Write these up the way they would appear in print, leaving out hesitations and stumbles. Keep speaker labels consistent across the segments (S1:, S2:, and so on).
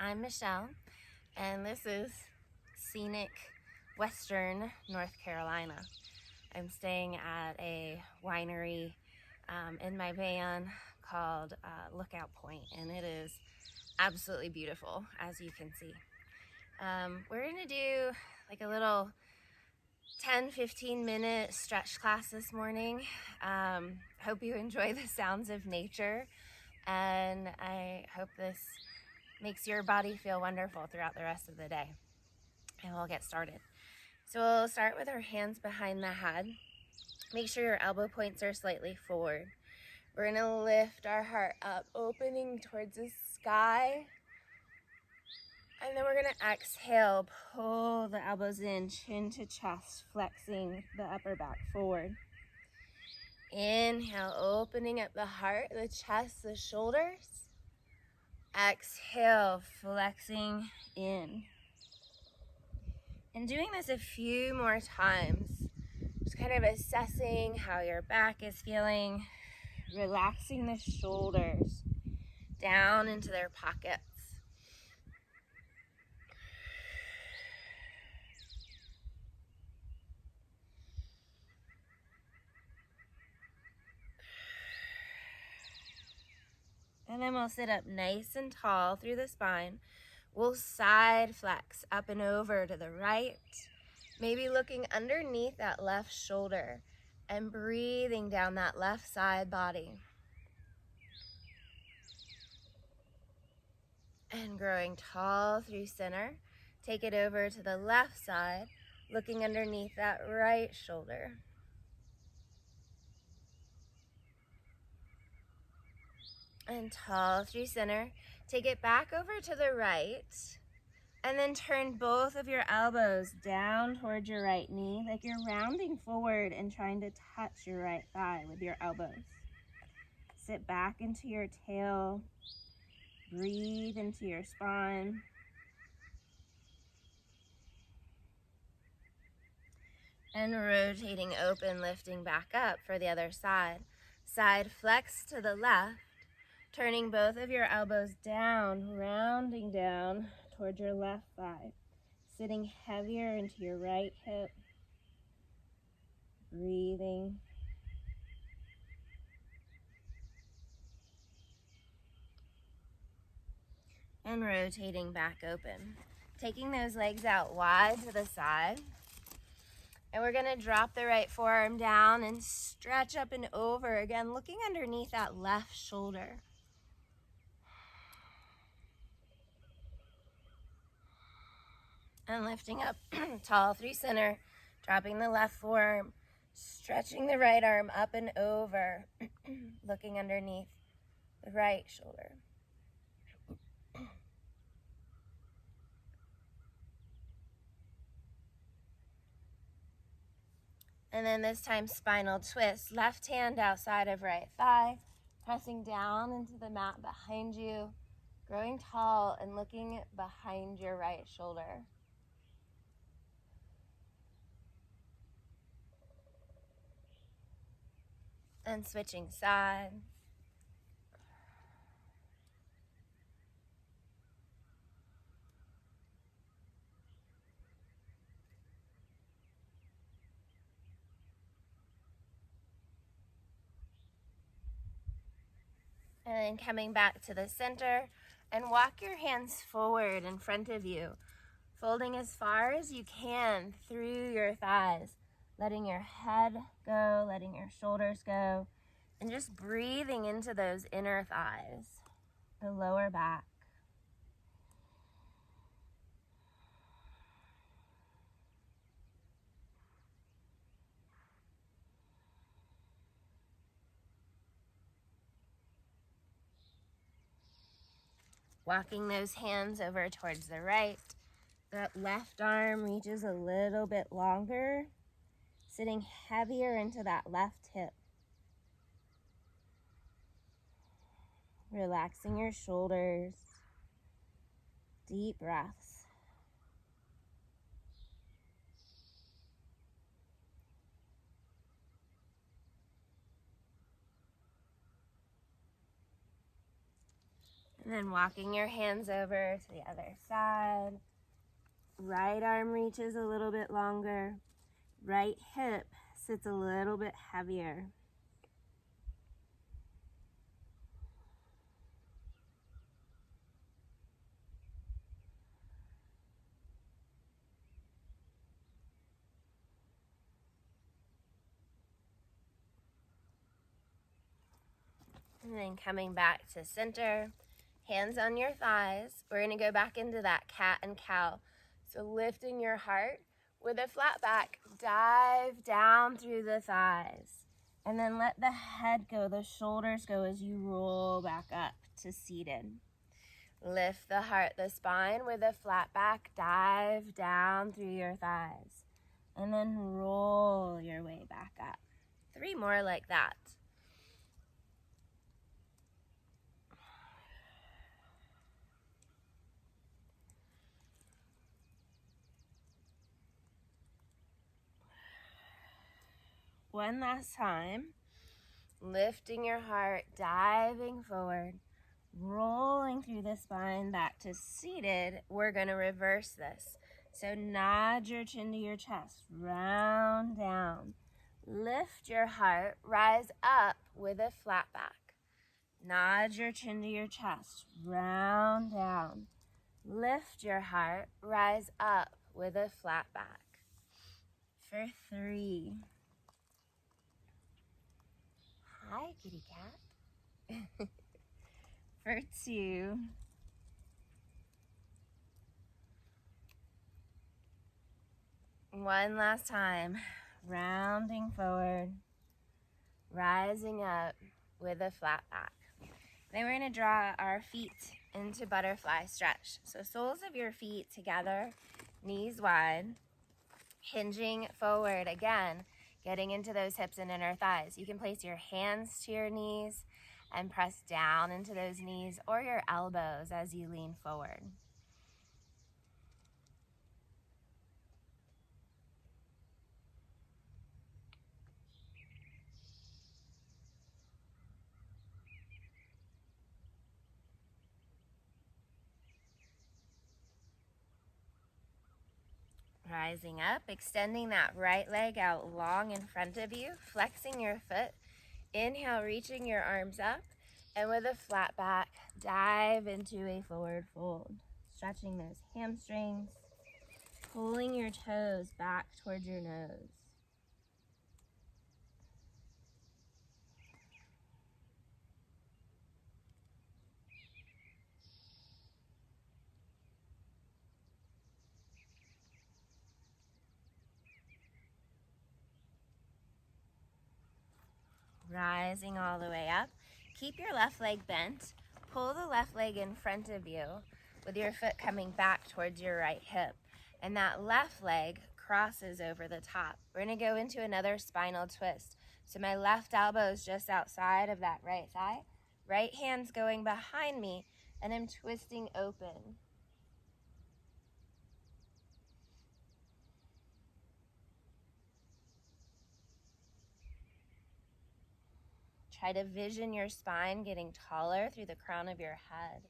S1: I'm Michelle, and this is scenic Western North Carolina. I'm staying at a winery in my van called Lookout Point, and it is absolutely beautiful, as you can see. We're gonna do like a little 10-15 minute stretch class this morning. Hope you enjoy the sounds of nature, and I hope this makes your body feel wonderful throughout the rest of the day. And we'll get started. So we'll start with our hands behind the head. Make sure your elbow points are slightly forward. We're gonna lift our heart up, opening towards the sky. And then we're gonna exhale, pull the elbows in, chin to chest, flexing the upper back forward. Inhale, opening up the heart, the chest, the shoulders. Exhale, flexing in. And doing this a few more times, just kind of assessing how your back is feeling, relaxing the shoulders down into their pockets. And then we'll sit up nice and tall through the spine. We'll side flex up and over to the right, maybe looking underneath that left shoulder and breathing down that left side body. And growing tall through center, take it over to the left side, looking underneath that right shoulder. And tall through center, take it back over to the right, and then turn both of your elbows down towards your right knee, like you're rounding forward and trying to touch your right thigh with your elbows. Sit back into your tail, breathe into your spine. And rotating open, lifting back up for the other side. Side flex to the left, turning both of your elbows down, rounding down towards your left thigh. Sitting heavier into your right hip. Breathing. And rotating back open. Taking those legs out wide to the side. And we're gonna drop the right forearm down and stretch up and over again, looking underneath that left shoulder. And lifting up tall through center, dropping the left forearm, stretching the right arm up and over, looking underneath the right shoulder. And then this time, spinal twist. Left hand outside of right thigh, pressing down into the mat behind you, growing tall and looking behind your right shoulder. And switching sides. And then coming back to the center, and walk your hands forward in front of you, folding as far as you can through your thighs, letting your head go, letting your shoulders go, and just breathing into those inner thighs, the lower back. Walking those hands over towards the right. That left arm reaches a little bit longer, sitting heavier into that left hip. Relaxing your shoulders. Deep breaths. And then walking your hands over to the other side. Right arm reaches a little bit longer. Right hip sits a little bit heavier. And then coming back to center, hands on your thighs. We're gonna go back into that cat and cow. So lifting your heart with a flat back, dive down through the thighs. And then let the head go, the shoulders go as you roll back up to seated. Lift the heart, the spine with a flat back, dive down through your thighs. And then roll your way back up. 3 more like that. One last time. Lifting your heart, diving forward, rolling through the spine back to seated. We're going to reverse this. So nod your chin to your chest, round down. Lift your heart, rise up with a flat back. Nod your chin to your chest, round down. Lift your heart, rise up with a flat back. For 3. Hi, kitty cat. For 2. One last time. Rounding forward, rising up with a flat back. Then we're going to draw our feet into butterfly stretch. So soles of your feet together, knees wide, hinging forward again, getting into those hips and inner thighs. You can place your hands to your knees and press down into those knees or your elbows as you lean forward. Rising up, extending that right leg out long in front of you, flexing your foot. Inhale, reaching your arms up, and with a flat back, dive into a forward fold. Stretching those hamstrings, pulling your toes back towards your nose. Rising all the way up. Keep your left leg bent. Pull the left leg in front of you with your foot coming back towards your right hip. And that left leg crosses over the top. We're going to go into another spinal twist. So my left elbow is just outside of that right thigh. Right hand's going behind me, and I'm twisting open. Try to vision your spine getting taller through the crown of your head.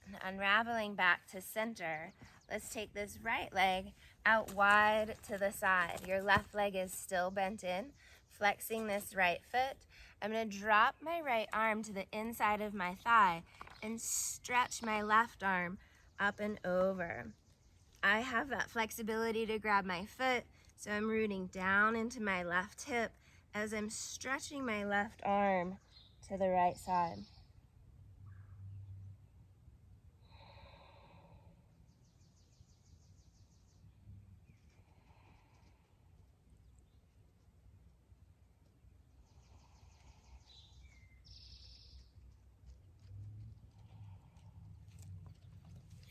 S1: And unraveling back to center, let's take this right leg out wide to the side. Your left leg is still bent in, flexing this right foot. I'm going to drop my right arm to the inside of my thigh and stretch my left arm up and over. I have that flexibility to grab my foot, so I'm rooting down into my left hip as I'm stretching my left arm to the right side.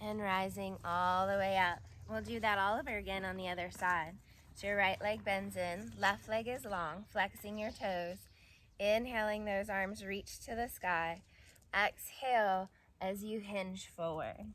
S1: And rising all the way up. We'll do that all over again on the other side. So your right leg bends in, left leg is long, flexing your toes. Inhaling, those arms reach to the sky. Exhale as you hinge forward.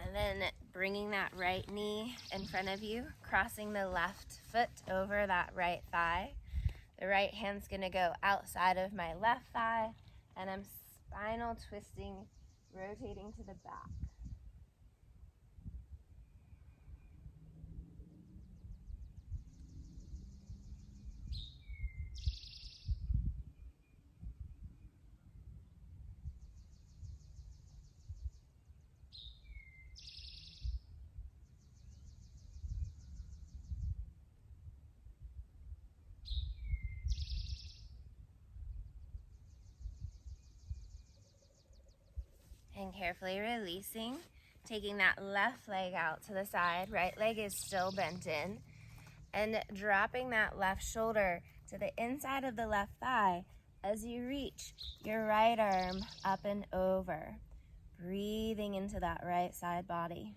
S1: And then bringing that right knee in front of you, crossing the left foot over that right thigh. The right hand's gonna go outside of my left thigh, and I'm spinal twisting, rotating to the back. And carefully releasing, taking that left leg out to the side, right leg is still bent in, and dropping that left shoulder to the inside of the left thigh as you reach your right arm up and over, breathing into that right side body.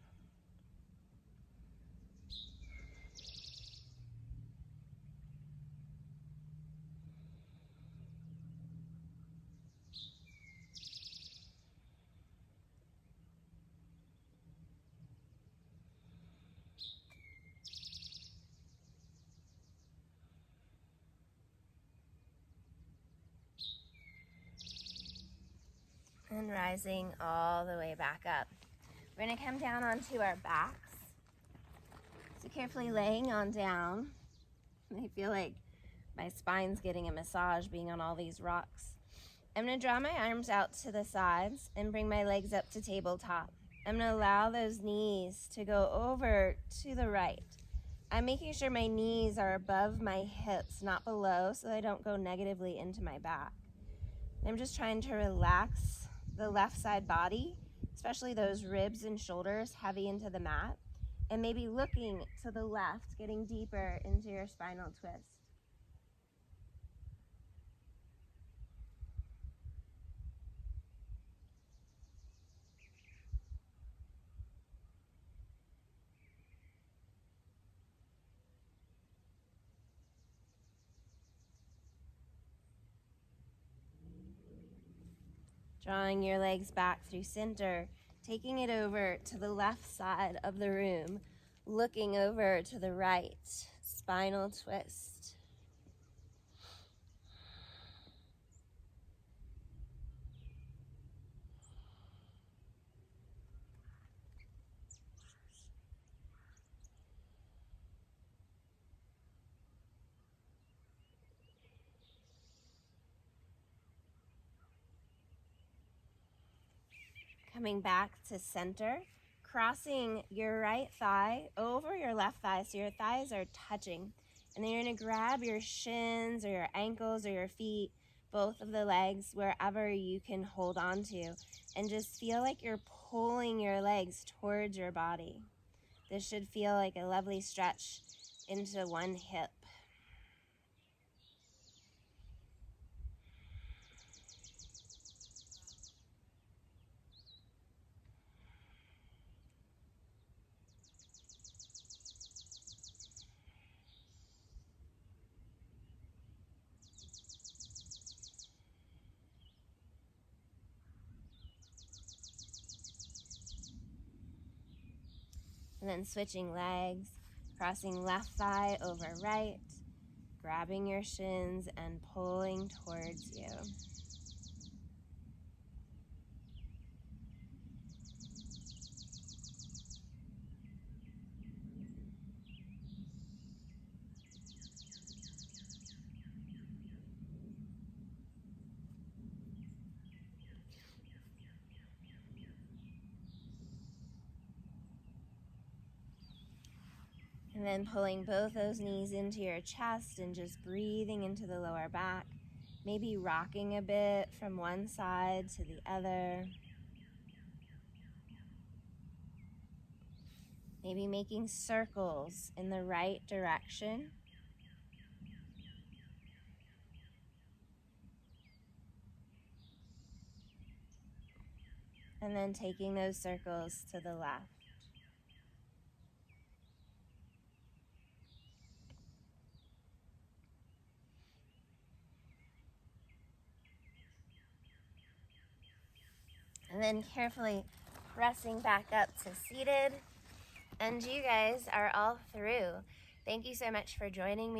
S1: And rising all the way back up. We're gonna come down onto our backs. So carefully laying on down. I feel like my spine's getting a massage being on all these rocks. I'm gonna draw my arms out to the sides and bring my legs up to tabletop. I'm gonna allow those knees to go over to the right. I'm making sure my knees are above my hips, not below, so they don't go negatively into my back. I'm just trying to relax the left side body, especially those ribs and shoulders heavy into the mat, and maybe looking to the left, getting deeper into your spinal twist. Drawing your legs back through center, taking it over to the left side of the room, looking over to the right, spinal twist. Coming back to center, crossing your right thigh over your left thigh so your thighs are touching. And then you're gonna grab your shins or your ankles or your feet, both of the legs, wherever you can hold on to, and just feel like you're pulling your legs towards your body. This should feel like a lovely stretch into one hip. And then switching legs, crossing left thigh over right, grabbing your shins and pulling towards you. And then pulling both those knees into your chest and just breathing into the lower back. Maybe rocking a bit from one side to the other. Maybe making circles in the right direction. And then taking those circles to the left. And then carefully resting back up to seated. And you guys are all through. Thank you so much for joining me.